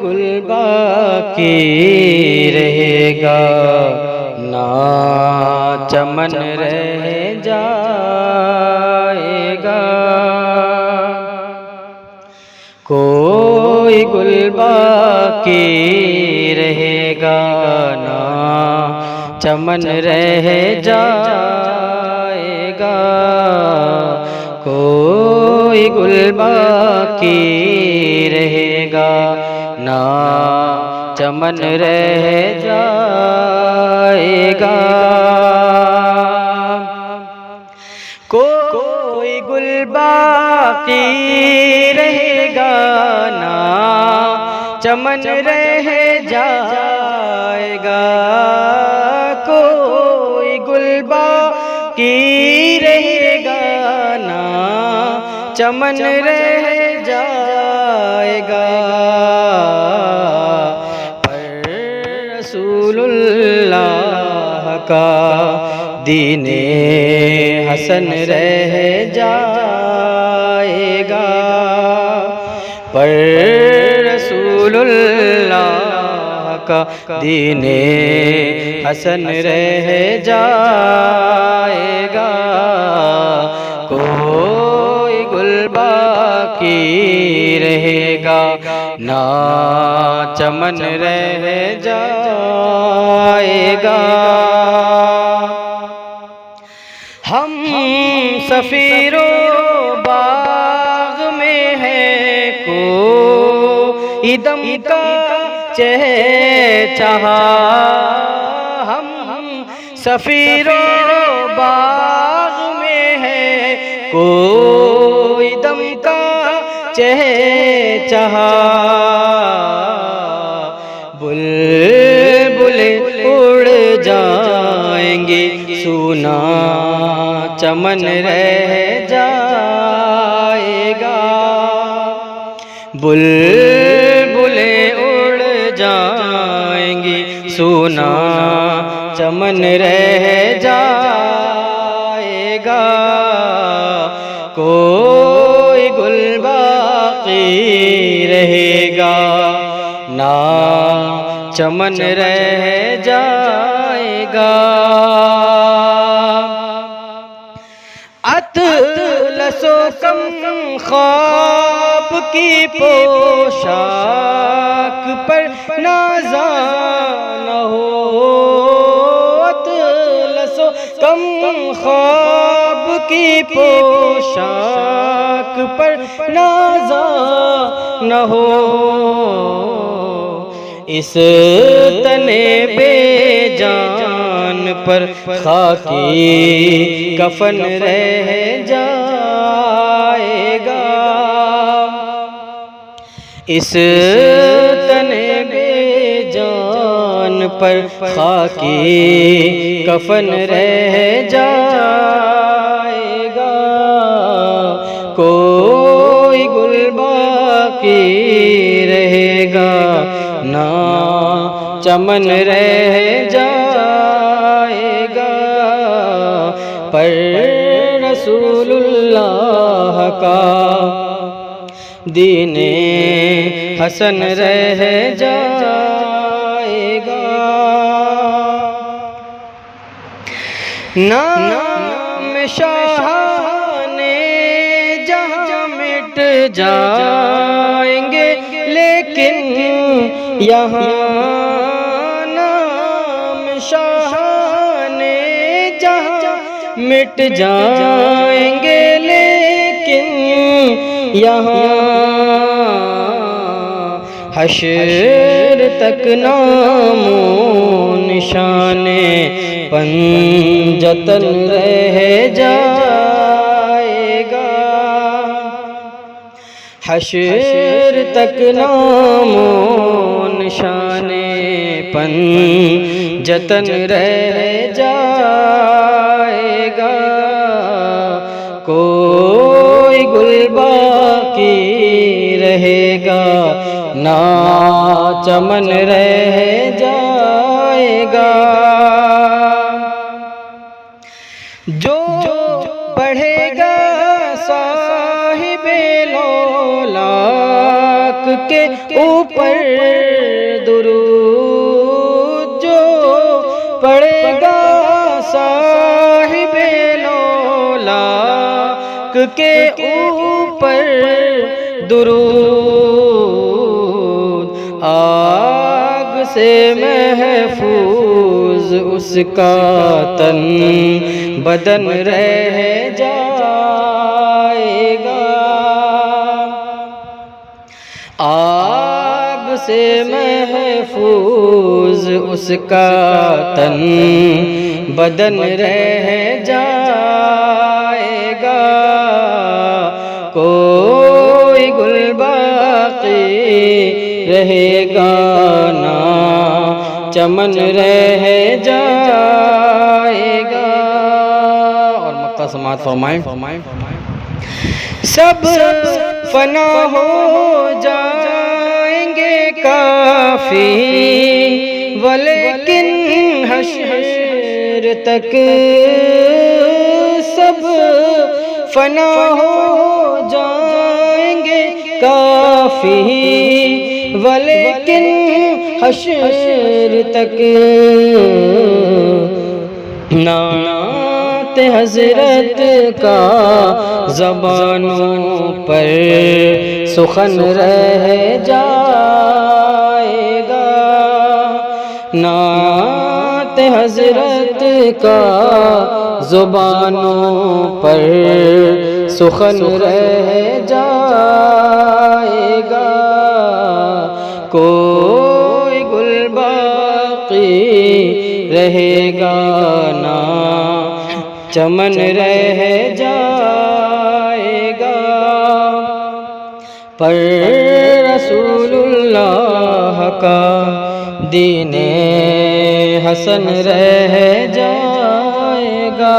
گل باقی رہے گا، نہ چمن رہ جائے گا۔ کوئی گل باقی رہے گا، نہ چمن رہ جائے گا۔ کوئی گل باقی رہے گا، نہ چمن رہ جائے گا۔ کوئی گل باقی رہے گا، نہ چمن رہ جائے گا۔ کوئی گل باقی رہے گا، نہ چمن رہ جائے گا۔ پر رسول اللہ کا دین حسن رہ جائے گا، پر رسول اللہ کا دین حسن رہ جائے گا۔ کوئی گل باقی رہے گا، نہ چمن رہ جائے گا۔ ہم سفیر و باغ میں ہیں، کوئی دم کا چہچہا۔ ہم سفیر و باغ میں ہیں، کوئی دم کا چہچہا۔ بلبل اڑ جائیں گے، سونا چمن رہ جائے گا۔ بلبل اڑ جائیں گے، سونا چمن رہ جائے گا۔ کوئی گل باقی رہے گا، نہ چمن رہ جائے گا۔ اطلس و کم خواب کی پوشاک پر نازا نہ ہو۔ اطلس و کم خواب کی پوشاک پر نازا نہ ہو۔ اس تن بے جان پر خاکی کفن رہ جائے گا۔ اس تن بے جان پر خاکی کفن رہ جائے گا۔ کوئی گل باقی رہے گا، نہ چمن رہ جائے گا۔ پر رسول اللہ کا دین حسن رہ جائے گا۔ نام شاہان جہاں مٹ جائیں گے، لیکن یہاں نام شاہان جہاں مٹ جائیں گے، لیکن یہاں حشر تک نام و نشان پنجتن رہ جائے گا۔ حشر تک نام و نشان پنجتن رہ جائے گا۔ کوئی گل باقی رہے گا، نہ چمن رہ جائے گا۔ جو پڑھے گا صاحب لولاک کے اوپر درود جو پڑے گا صاحب لولاک کے اوپر درود، آگ سے محفوظ اس کا تن بدن رہ جائے گا، آگ سے محفوظ اس کا تن بدن رہ جائے گا، کوئی گل باقی رہے گا نہ چمن رہ جائے گا۔ اور مقطع سماعت فرمائیں۔ سب فنا ہو جائیں گے کافی، ولیکن حشر تک سب فنا ہو جائیں گے کافی، ولیکن حشر تک نعت حضرت کا زبانوں پر سخن رہ جائے گا، نعت حضرت کا زبانوں پر سخن رہ جائے گا، کوئی گل باقی رہے گا نہ چمن رہ جائے گا، پر رسول اللہ کا دین حسن رہ جائے گا۔